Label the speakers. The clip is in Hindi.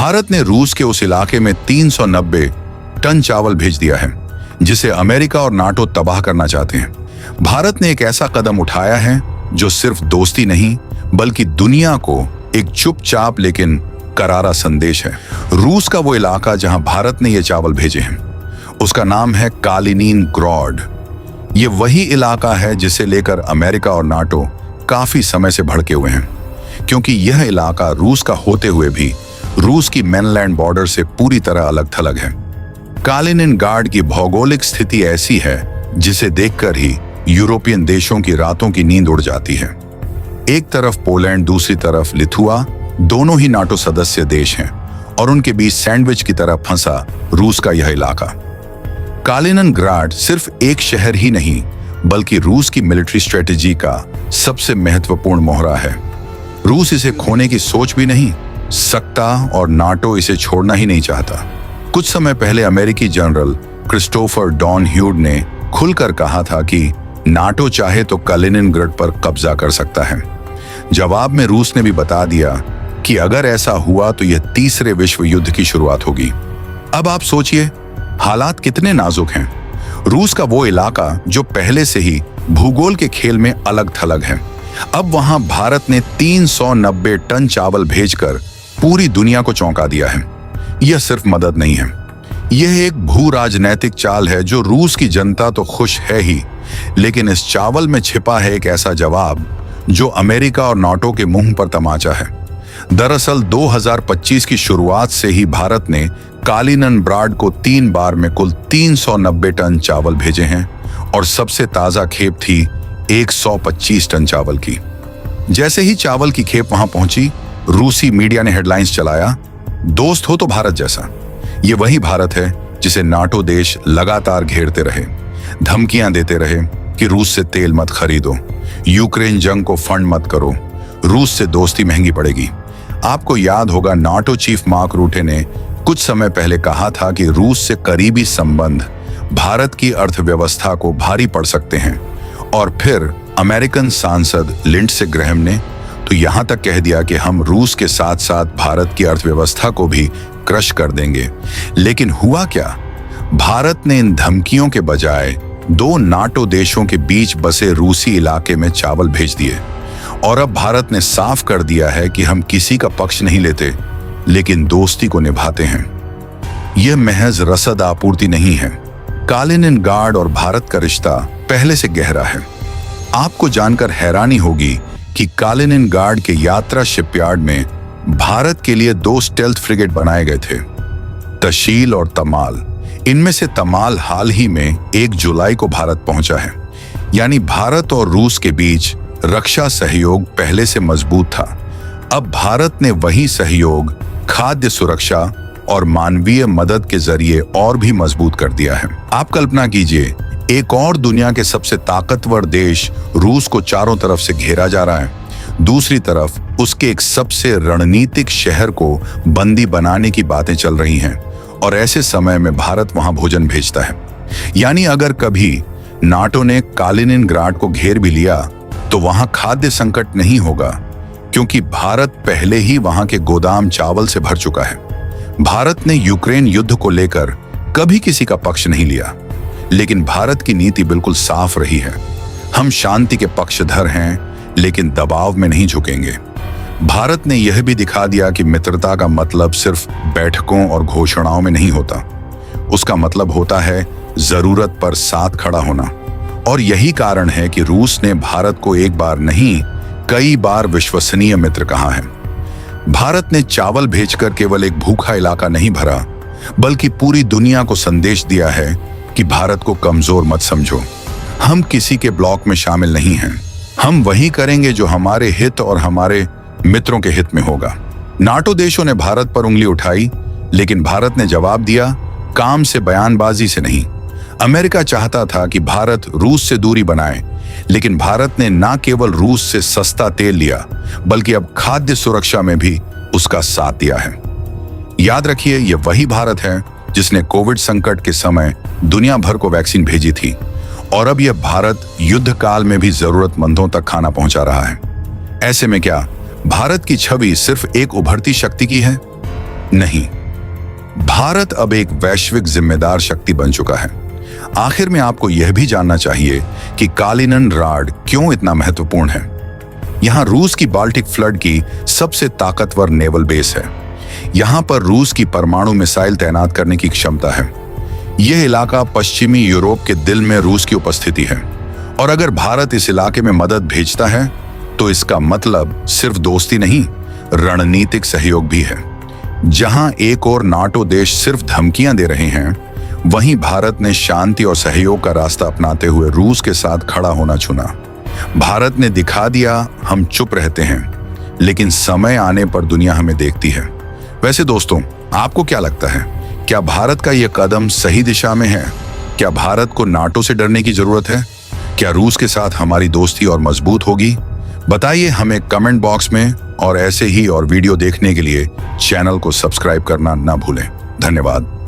Speaker 1: भारत ने रूस के उस इलाके में 390 टन चावल भेज दिया है जिसे अमेरिका और नाटो तबाह करना चाहते हैं। भारत ने एक ऐसा कदम उठाया है जो सिर्फ दोस्ती नहीं बल्कि दुनिया को एक चुपचाप लेकिन करारा संदेश है। रूस का वो इलाका जहां भारत ने ये चावल भेजे हैं उसका नाम है कालिनिनग्राड। ये वही इलाका है जिसे लेकर अमेरिका और नाटो काफी समय से भड़के हुए हैं, क्योंकि यह इलाका रूस का होते हुए भी रूस की मेनलैंड बॉर्डर से पूरी तरह अलग थलग है। कालिनिनग्राड की भौगोलिक स्थिति ऐसी है जिसे देखकर ही यूरोपियन देशों की रातों की नींद उड़ जाती है। एक तरफ पोलैंड, दूसरी तरफ लिथुआ, दोनों ही नाटो सदस्य देश हैं और उनके बीच सैंडविच की तरह फंसा रूस का यह इलाका। कालिनिनग्राड सिर्फ एक शहर ही नहीं बल्कि रूस की मिलिट्री स्ट्रेटेजी का सबसे महत्वपूर्ण मोहरा है। रूस इसे खोने की सोच भी नहीं सकता और नाटो इसे छोड़ना ही नहीं चाहता। कुछ समय पहले अमेरिकी जनरल क्रिस्टोफर डॉनह्यूड ने खुलकर कहा था कि नाटो चाहे तो कालिनिनग्राड पर कब्जा कर सकता है। जवाब में रूस ने भी बता दिया कि अगर ऐसा हुआ तो यह तीसरे विश्व युद्ध की शुरुआत होगी। अब आप सोचिए हालात कितने नाजुक हैं। रूस का वो इलाका जो पहले से ही भूगोल के खेल में अलग थलग है, अब वहां भारत ने 390 टन चावल भेजकर पूरी दुनिया को चौंका दिया है। यह सिर्फ मदद नहीं है, यह एक भू राजनैतिक चाल है। जो रूस की जनता तो खुश है ही, लेकिन इस चावल में छिपा है एक ऐसा जवाब जो अमेरिका और नाटो के मुंह पर तमाचा है। दरअसल 2025 की शुरुआत से ही भारत ने कालिनिनग्राड को 3 बार में कुल 390 टन चावल भेजे हैं और सबसे ताजा खेप थी 125 टन चावल की। जैसे ही चावल की खेप वहां पहुंची, रूसी मीडिया ने हेडलाइंस चलाया, दोस्त हो तो भारत जैसा। ये वही भारत है जिसे नाटो देश लगातार घेरते रहे, धमकियां देते रहे कि रूस से तेल मत खरीदो, यूक्रेन जंग को फंड मत करो, रूस से दोस्ती महंगी पड़ेगी। आपको याद होगा नाटो चीफ मार्क रूटे ने कुछ समय पहले कहा था कि रूस से करीबी संबंध भारत की अर्थव्यवस्था को भारी पड़ सकते हैं। और फिर अमेरिकन सांसद लिंडसे ग्रैहम ने तो यहां तक कह दिया कि हम रूस के साथ साथ भारत की अर्थव्यवस्था को भी क्रश कर देंगे। लेकिन हुआ क्या? भारत ने इन धमकियों के बजाय 2 नाटो देशों के बीच बसे रूसी इलाके में चावल भेज दिए और अब भारत ने साफ कर दिया है कि हम किसी का पक्ष नहीं लेते लेकिन दोस्ती को निभाते हैं। यह महज रसद आपूर्ति नहीं है, कालिनिनग्राड और भारत का रिश्ता पहले से गहरा है। आपको जानकर हैरानी होगी कि कालिनिनग्राड के यात्रा शिपयार्ड में भारत के लिए 2 स्टेल्थ फ्रिगेट बनाए गए थे, तशील और तमाल। इनमें से तमाल हाल ही में 1 जुलाई को भारत पहुंचा है। यानी भारत और रूस के बीच रक्षा सहयोग पहले से मजबूत था। अब भारत ने वही सहयोग खाद्य सुरक्षा और मानवीय मदद के जरिए और भी मजबूत कर दिया है। आप कल्पना कीजिए, एक और दुनिया के सबसे ताकतवर देश रूस को चारों तरफ से घेरा जा रहा है, दूसरी तरफ उसके एक सबसे रणनीतिक शहर को बंदी बनाने की बातें चल रही हैं और ऐसे समय में भारत वहां भोजन भेजता है। यानी अगर कभी नाटो ने कालिनिनग्राड को घेर भी लिया तो वहां खाद्य संकट नहीं होगा, क्योंकि भारत पहले ही वहां के गोदाम चावल से भर चुका है। भारत ने यूक्रेन युद्ध को लेकर कभी किसी का पक्ष नहीं लिया, लेकिन भारत की नीति बिल्कुल साफ रही है। हम शांति के पक्षधर हैं लेकिन दबाव में नहीं झुकेंगे। भारत ने यह भी दिखा दिया कि मित्रता का मतलब सिर्फ बैठकों और घोषणाओं में नहीं होता, उसका मतलब होता है जरूरत पर साथ खड़ा होना। और यही कारण है कि रूस ने भारत को एक बार नहीं कई बार विश्वसनीय मित्र कहा है। भारत ने चावल भेजकर केवल एक भूखा इलाका नहीं भरा, बल्कि पूरी दुनिया को संदेश दिया है कि भारत को कमजोर मत समझो। हम किसी के ब्लॉक में शामिल नहीं हैं, हम वही करेंगे जो हमारे हित और हमारे मित्रों के हित में होगा। नाटो देशों ने भारत पर उंगली उठाई, लेकिन भारत ने जवाब दिया, काम से, बयानबाजी से नहीं। अमेरिका चाहता था कि भारत रूस से दूरी बनाए, लेकिन भारत ने न केवल रूस से सस्ता तेल लिया बल्कि अब खाद्य सुरक्षा में भी उसका साथ दिया है। याद रखिए, यह वही भारत है जिसने कोविड संकट के समय दुनिया भर को वैक्सीन भेजी थी और अब यह भारत युद्ध काल में भी जरूरतमंदों तक खाना पहुंचा रहा है। ऐसे में क्या भारत की छवि सिर्फ एक उभरती शक्ति की है? नहीं, भारत अब एक वैश्विक जिम्मेदार शक्ति बन चुका है। आखिर में आपको यह भी जानना चाहिए कि कालिनिनग्राड क्यों इतना महत्वपूर्ण है। यहां रूस की बाल्टिक फ्लड की सबसे ताकतवर नेवल बेस है। यहां पर रूस की परमाणु मिसाइल तैनात करने की क्षमता है। यह इलाका पश्चिमी यूरोप के दिल में रूस की उपस्थिति है, और अगर भारत इस इलाके में मदद भेजता है तो इसका मतलब सिर्फ दोस्ती नहीं, रणनीतिक सहयोग भी है। जहां एक और नाटो देश सिर्फ धमकियां दे रहे हैं, वहीं भारत ने शांति और सहयोग का रास्ता अपनाते हुए रूस के साथ खड़ा होना चुना। भारत ने दिखा दिया हम चुप रहते हैं, लेकिन समय आने पर दुनिया हमें देखती है। वैसे दोस्तों, आपको क्या लगता है, क्या भारत का यह कदम सही दिशा में है? क्या भारत को नाटो से डरने की जरूरत है? क्या रूस के साथ हमारी दोस्ती और मजबूत होगी? बताइए हमें कमेंट बॉक्स में, और ऐसे ही और वीडियो देखने के लिए चैनल को सब्सक्राइब करना ना भूलें। धन्यवाद।